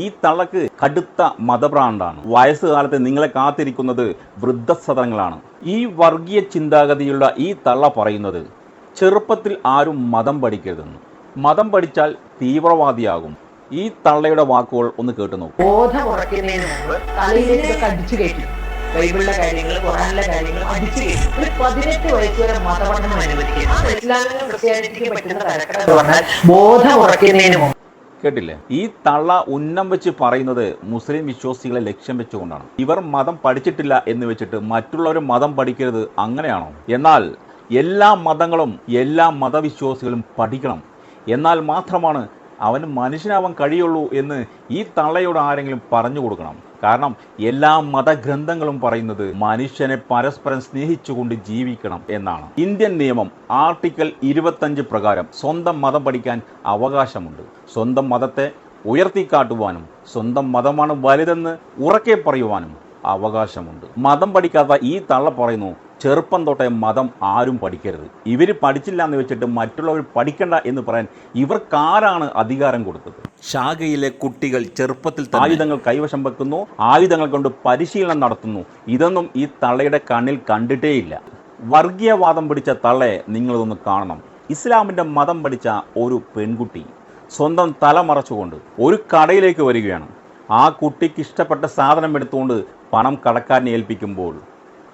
ഈ തള്ളക്ക് കടുത്ത മതഭ്രാന്താണ്. വയസ്സുകാലത്ത് നിങ്ങളെ കാത്തിരിക്കുന്നത് വൃദ്ധസദനങ്ങളാണ്. ഈ വർഗീയ ചിന്താഗതിയുള്ള ഈ തള്ള പറയുന്നത് ചെറുപ്പത്തിൽ ആരും മതം പഠിക്കരുതെന്ന്. മതം പഠിച്ചാൽ തീവ്രവാദിയാകും. ഈ തള്ളയുടെ വാക്കുകൾ ഒന്ന് കേട്ടു നോക്കൂ. ബോധമുറക്കുന്നതിന് മുമ്പ് തലയിലേക്ക് അടിച്ചു കയറ്റി ബൈബിളിലെ കാര്യങ്ങൾ, ഖുറാനിലെ കാര്യങ്ങൾ അടിച്ചു കയറ്റി ഒരു 18 വയസ്സ് വരെ മതപഠനം അനുവദിക്കും. ഇസ്ലാമിന് ക്രിസ്ത്യാനിറ്റിക്ക് പറ്റുന്ന തരക്കട പറഞ്ഞാൽ ബോധമുറക്കുന്നതിന് മുമ്പ്. കേട്ടില്ലേ? ഈ തള്ള ഉന്നം വെച്ച് പറയുന്നത് മുസ്ലിം വിശ്വാസികളെ ലക്ഷ്യം വെച്ചുകൊണ്ടാണ്. ഇവർ മതം പഠിച്ചിട്ടില്ല എന്ന് വെച്ചിട്ട് മറ്റുള്ളവർ മതം പഠിക്കരുത്, അങ്ങനെയാണോ? എന്നാൽ എല്ലാ മതങ്ങളും എല്ലാ മതവിശ്വാസികളും പഠിക്കണം. എന്നാൽ മാത്രമാണ് അവന് മനുഷ്യനാവാൻ കഴിയുള്ളൂ എന്ന് ഈ തള്ളയോട് ആരെങ്കിലും പറഞ്ഞു കൊടുക്കണം. കാരണം എല്ലാ മതഗ്രന്ഥങ്ങളും പറയുന്നത് മനുഷ്യനെ പരസ്പരം സ്നേഹിച്ചുകൊണ്ട് ജീവിക്കണം എന്നാണ്. ഇന്ത്യൻ നിയമം ആർട്ടിക്കിൾ 25 പ്രകാരം സ്വന്തം മതം പഠിക്കാൻ അവകാശമുണ്ട്. സ്വന്തം മതത്തെ ഉയർത്തിക്കാട്ടുവാനും സ്വന്തം മതമാണ് വലുതെന്ന് ഉറക്കെ പറയുവാനും അവകാശമുണ്ട്. മതം പഠിക്കാത്ത ഈ തള്ള പറയുന്നു ചെറുപ്പം തൊട്ടേ മതം ആരും പഠിക്കരുത്. ഇവർ പഠിച്ചില്ല എന്ന് വെച്ചിട്ട് മറ്റുള്ളവർ പഠിക്കണ്ട എന്ന് പറയാൻ ഇവർക്കാരാണ് അധികാരം കൊടുത്തത്? ശാഖയിലെ കുട്ടികൾ ചെറുപ്പത്തിൽ ആയുധങ്ങൾ കൈവശം വെക്കുന്നു, ആയുധങ്ങൾ കൊണ്ട് പരിശീലനം നടത്തുന്നു. ഇതൊന്നും ഈ തള്ളയുടെ കണ്ണിൽ കണ്ടിട്ടേയില്ല. വർഗീയവാദം പിടിച്ച തള്ളയെ നിങ്ങളിതൊന്ന് കാണണം. ഇസ്ലാമിൻ്റെ മതം പഠിച്ച ഒരു പെൺകുട്ടി സ്വന്തം തല മറച്ചുകൊണ്ട് ഒരു കടയിലേക്ക് വരികയാണ്. ആ കുട്ടിക്ക് ഇഷ്ടപ്പെട്ട സാധനം എടുത്തുകൊണ്ട് പണം കടക്കാരനെ ഏൽപ്പിക്കുമ്പോൾ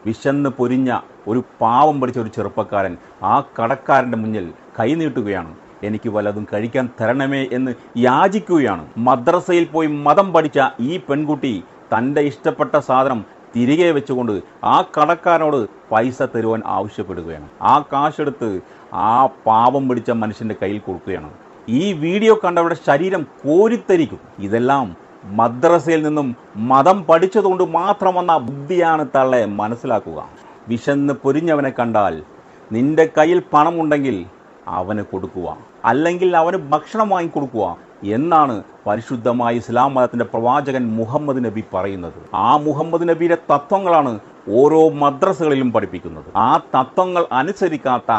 വിശന്ന് പൊരിഞ്ഞ ഒരു പാവം പഠിച്ച ഒരു ചെറുപ്പക്കാരൻ ആ കടക്കാരൻ്റെ മുന്നിൽ കൈനീട്ടുകയാണ്. എനിക്ക് വല്ലതും കഴിക്കാൻ തരണമേ എന്ന് യാചിക്കുകയാണ്. മദ്രസയിൽ പോയി മതം പഠിച്ച ഈ പെൺകുട്ടി തൻ്റെ ഇഷ്ടപ്പെട്ട സാധനം തിരികെ വെച്ചുകൊണ്ട് ആ കടക്കാരനോട് പൈസ തരുവാൻ ആവശ്യപ്പെടുകയാണ്. ആ കാശെടുത്ത് ആ പാവം പിടിച്ച മനുഷ്യൻ്റെ കയ്യിൽ കൊടുക്കുകയാണ്. ഈ വീഡിയോ കണ്ടവരുടെ ശരീരം കോരിത്തരിക്കും. ഇതെല്ലാം മദ്രസയിൽ നിന്നും മതം പഠിച്ചതുകൊണ്ട് മാത്രം വന്ന ബുദ്ധിയാണ് തള്ളെ, മനസ്സിലാക്കുക. വിശന്ന് പൊരിഞ്ഞവനെ കണ്ടാൽ നിന്റെ കയ്യിൽ പണമുണ്ടെങ്കിൽ അവന് കൊടുക്കുക, അല്ലെങ്കിൽ അവന് ഭക്ഷണം വാങ്ങിക്കൊടുക്കുക എന്നാണ് പരിശുദ്ധമായ ഇസ്ലാം മതത്തിൻ്റെ പ്രവാചകൻ മുഹമ്മദ് നബി പറയുന്നത്. ആ മുഹമ്മദ് നബിയുടെ തത്വങ്ങളാണ് ഓരോ മദ്രസകളിലും പഠിപ്പിക്കുന്നത്. ആ തത്വങ്ങൾ അനുസരിക്കാത്ത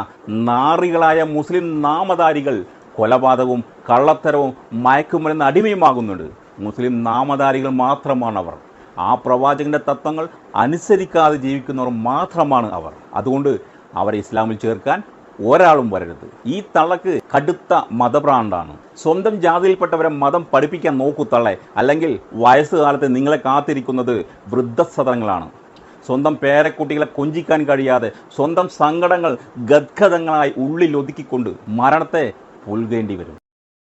നാറികളായ മുസ്ലിം നാമധാരികൾ കൊലപാതകവും കള്ളത്തരവും മയക്കുമരുന്ന് അടിമയുമാകുന്നുണ്ട്. മുസ്ലിം നാമധാരികൾ മാത്രമാണ് അവർ. ആ പ്രവാചകന്റെ തത്വങ്ങൾ അനുസരിക്കാതെ ജീവിക്കുന്നവർ മാത്രമാണ് അവർ. അതുകൊണ്ട് അവരെ ഇസ്ലാമിൽ ചേർക്കാൻ ഒരാളും വരരുത്. ഈ തള്ളക്ക് കടുത്ത മതഭ്രാന്താണ്. സ്വന്തം ജാതിയിൽപ്പെട്ടവരെ മതം പഠിപ്പിക്കാൻ നോക്കൂ തള്ളെ, അല്ലെങ്കിൽ വയസ്സുകാലത്ത് നിങ്ങളെ കാത്തിരിക്കുന്നത് വൃദ്ധസദനങ്ങളാണ്. സ്വന്തം പേരക്കുട്ടികളെ കൊഞ്ചിക്കാൻ കഴിയാതെ സ്വന്തം സങ്കടങ്ങൾ ഗദ്ഗതങ്ങളായി ഉള്ളിൽ ഒതുക്കിക്കൊണ്ട് മരണത്തെ പുൽകേണ്ടി വരും.